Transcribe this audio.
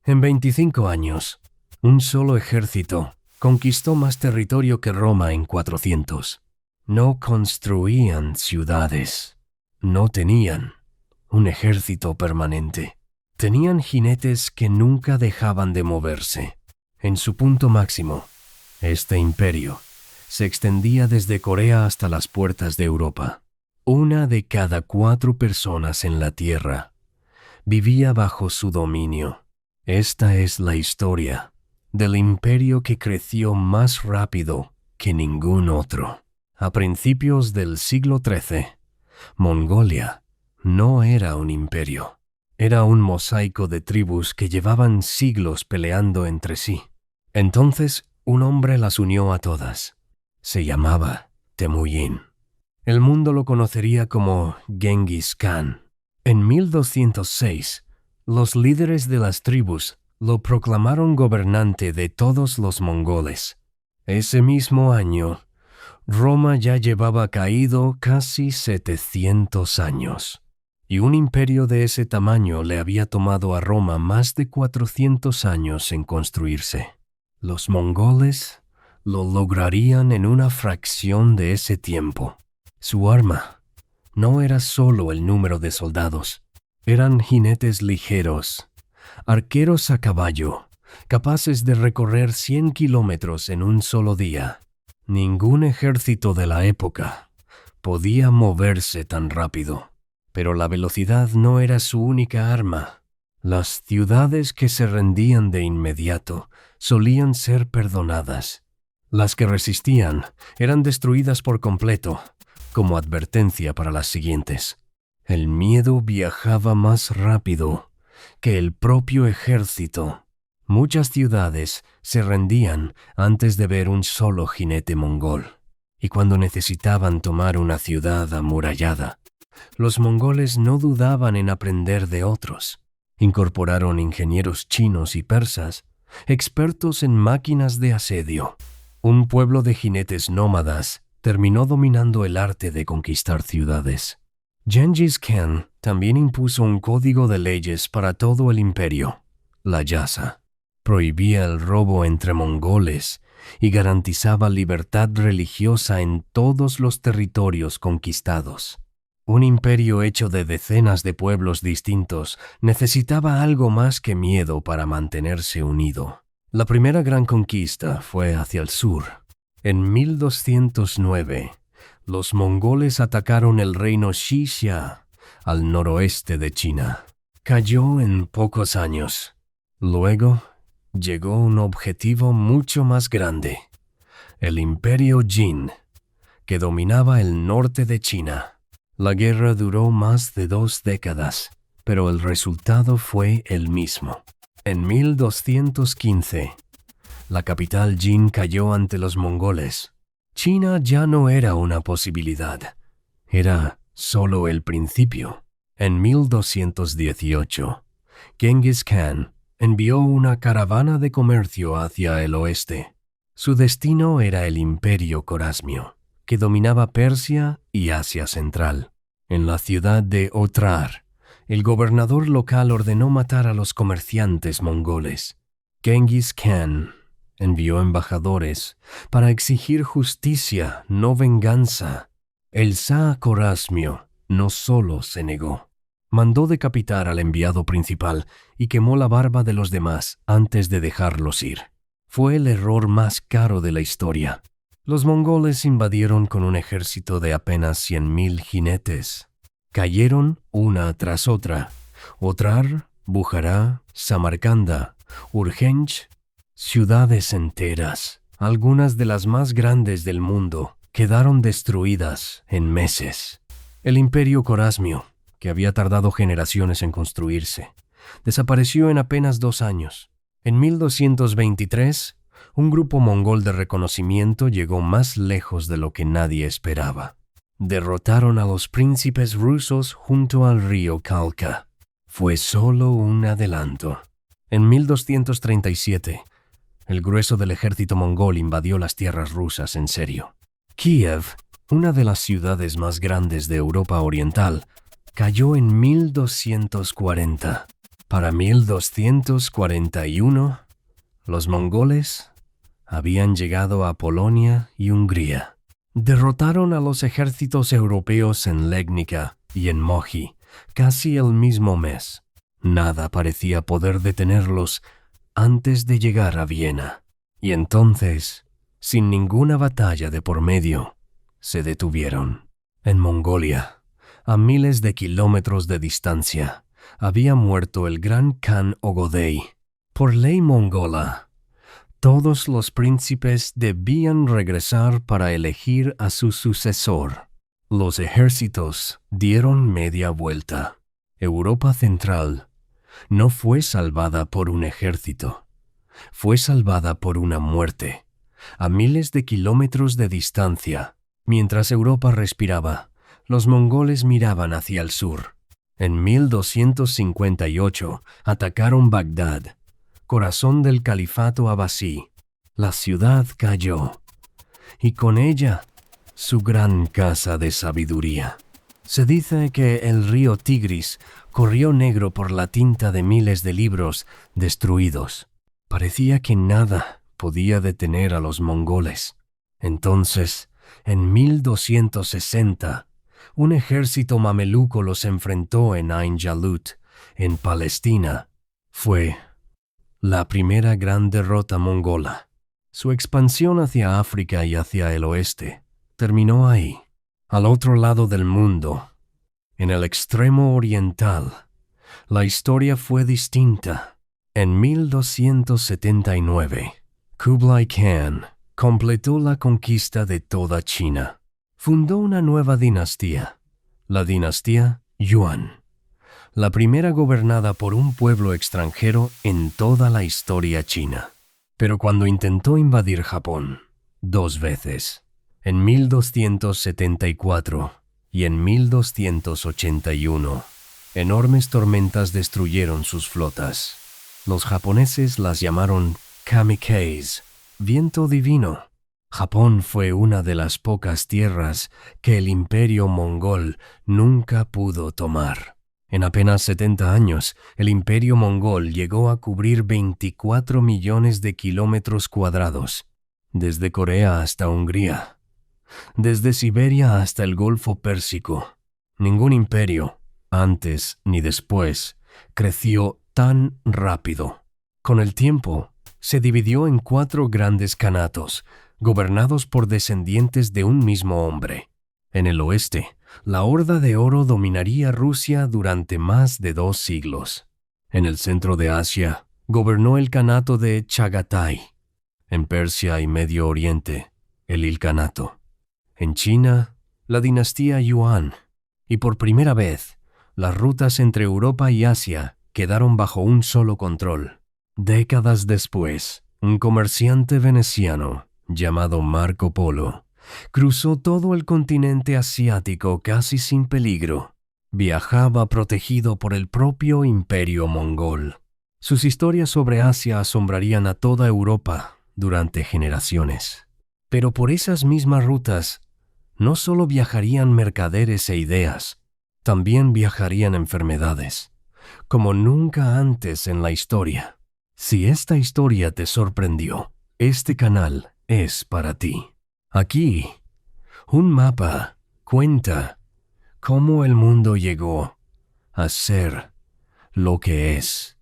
En 25 años, un solo ejército conquistó más territorio que Roma en 400. No construían ciudades. No tenían un ejército permanente. Tenían jinetes que nunca dejaban de moverse. En su punto máximo, este imperio se extendía desde Corea hasta las puertas de Europa. 1 de cada 4 personas en la Tierra vivía bajo su dominio. Esta es la historia del imperio que creció más rápido que ningún otro. A principios del siglo XIII, Mongolia no era un imperio. Era un mosaico de tribus que llevaban siglos peleando entre sí. Entonces, un hombre las unió a todas. Se llamaba Temujin. El mundo lo conocería como Genghis Khan. En 1206, los líderes de las tribus lo proclamaron gobernante de todos los mongoles. Ese mismo año, Roma ya llevaba caído casi 700 años, y un imperio de ese tamaño le había tomado a Roma más de 400 años en construirse. Los mongoles lo lograrían en una fracción de ese tiempo. Su arma no era solo el número de soldados. Eran jinetes ligeros, arqueros a caballo, capaces de recorrer 100 kilómetros en un solo día. Ningún ejército de la época podía moverse tan rápido. Pero la velocidad no era su única arma. Las ciudades que se rendían de inmediato solían ser perdonadas. Las que resistían eran destruidas por completo, como advertencia para las siguientes. El miedo viajaba más rápido que el propio ejército. Muchas ciudades se rendían antes de ver un solo jinete mongol. Y cuando necesitaban tomar una ciudad amurallada, los mongoles no dudaban en aprender de otros. Incorporaron ingenieros chinos y persas, expertos en máquinas de asedio. Un pueblo de jinetes nómadas terminó dominando el arte de conquistar ciudades. Genghis Khan también impuso un código de leyes para todo el imperio, la yasa. Prohibía el robo entre mongoles y garantizaba libertad religiosa en todos los territorios conquistados. Un imperio hecho de decenas de pueblos distintos necesitaba algo más que miedo para mantenerse unido. La primera gran conquista fue hacia el sur. En 1209, los mongoles atacaron el reino Xixia, al noroeste de China. Cayó en pocos años. Luego llegó un objetivo mucho más grande: el imperio Jin, que dominaba el norte de China. La guerra duró más de 2 décadas, pero el resultado fue el mismo. En 1215, la capital Jin cayó ante los mongoles. China ya no era una posibilidad, era solo el principio. En 1218, Genghis Khan envió una caravana de comercio hacia el oeste. Su destino era el Imperio Corasmio, que dominaba Persia y Asia Central. En la ciudad de Otrar, el gobernador local ordenó matar a los comerciantes mongoles. Genghis Khan envió embajadores para exigir justicia, no venganza. El Shah Corasmio no solo se negó, mandó decapitar al enviado principal y quemó la barba de los demás antes de dejarlos ir. Fue el error más caro de la historia. Los mongoles invadieron con un ejército de apenas 100.000 jinetes. Cayeron una tras otra: Otrar, Bujará, Samarcanda, Urgench. Ciudades enteras, algunas de las más grandes del mundo, quedaron destruidas en meses. El Imperio Corasmio, que había tardado generaciones en construirse, desapareció en apenas 2 años. En 1223, un grupo mongol de reconocimiento llegó más lejos de lo que nadie esperaba. Derrotaron a los príncipes rusos junto al río Kalka. Fue solo un adelanto. En 1237, el grueso del ejército mongol invadió las tierras rusas en serio. Kiev, una de las ciudades más grandes de Europa Oriental, cayó en 1240. Para 1241, los mongoles habían llegado a Polonia y Hungría. Derrotaron a los ejércitos europeos en Legnica y en Mohi casi el mismo mes. Nada parecía poder detenerlos antes de llegar a Viena. Y entonces, sin ninguna batalla de por medio, se detuvieron. En Mongolia, a miles de kilómetros de distancia, había muerto el gran Khan Ogodei. Por ley mongola, todos los príncipes debían regresar para elegir a su sucesor. Los ejércitos dieron media vuelta. Europa Central no fue salvada por un ejército. Fue salvada por una muerte, a miles de kilómetros de distancia. Mientras Europa respiraba, los mongoles miraban hacia el sur. En 1258 atacaron Bagdad, corazón del califato abasí. La ciudad cayó, y con ella su gran casa de sabiduría. Se dice que el río Tigris corrió negro por la tinta de miles de libros destruidos. Parecía que nada podía detener a los mongoles. Entonces, en 1260, un ejército mameluco los enfrentó en Ain Jalut, en Palestina. Fue la primera gran derrota mongola. Su expansión hacia África y hacia el oeste terminó ahí. Al otro lado del mundo, en el extremo oriental, la historia fue distinta. En 1279, Kublai Khan completó la conquista de toda China. Fundó una nueva dinastía, la dinastía Yuan, la primera gobernada por un pueblo extranjero en toda la historia china. Pero cuando intentó invadir Japón, 2 veces, en 1274 y en 1281, enormes tormentas destruyeron sus flotas. Los japoneses las llamaron kamikaze, viento divino. Japón fue una de las pocas tierras que el imperio mongol nunca pudo tomar. En apenas 70 años, el imperio mongol llegó a cubrir 24 millones de kilómetros cuadrados, desde Corea hasta Hungría, desde Siberia hasta el Golfo Pérsico. Ningún imperio, antes ni después, creció tan rápido. Con el tiempo, se dividió en 4 grandes kanatos, gobernados por descendientes de un mismo hombre. En el oeste, la Horda de Oro dominaría Rusia durante más de 2 siglos. En el centro de Asia, gobernó el Kanato de Chagatai. En Persia y Medio Oriente, el Ilkhanato. En China, la dinastía Yuan. Y por primera vez, las rutas entre Europa y Asia quedaron bajo un solo control. Décadas después, un comerciante veneciano llamado Marco Polo cruzó todo el continente asiático casi sin peligro. Viajaba protegido por el propio imperio mongol. Sus historias sobre Asia asombrarían a toda Europa durante generaciones. Pero por esas mismas rutas, no solo viajarían mercaderes e ideas, también viajarían enfermedades, como nunca antes en la historia. Si esta historia te sorprendió, este canal es para ti. Aquí, un mapa cuenta cómo el mundo llegó a ser lo que es.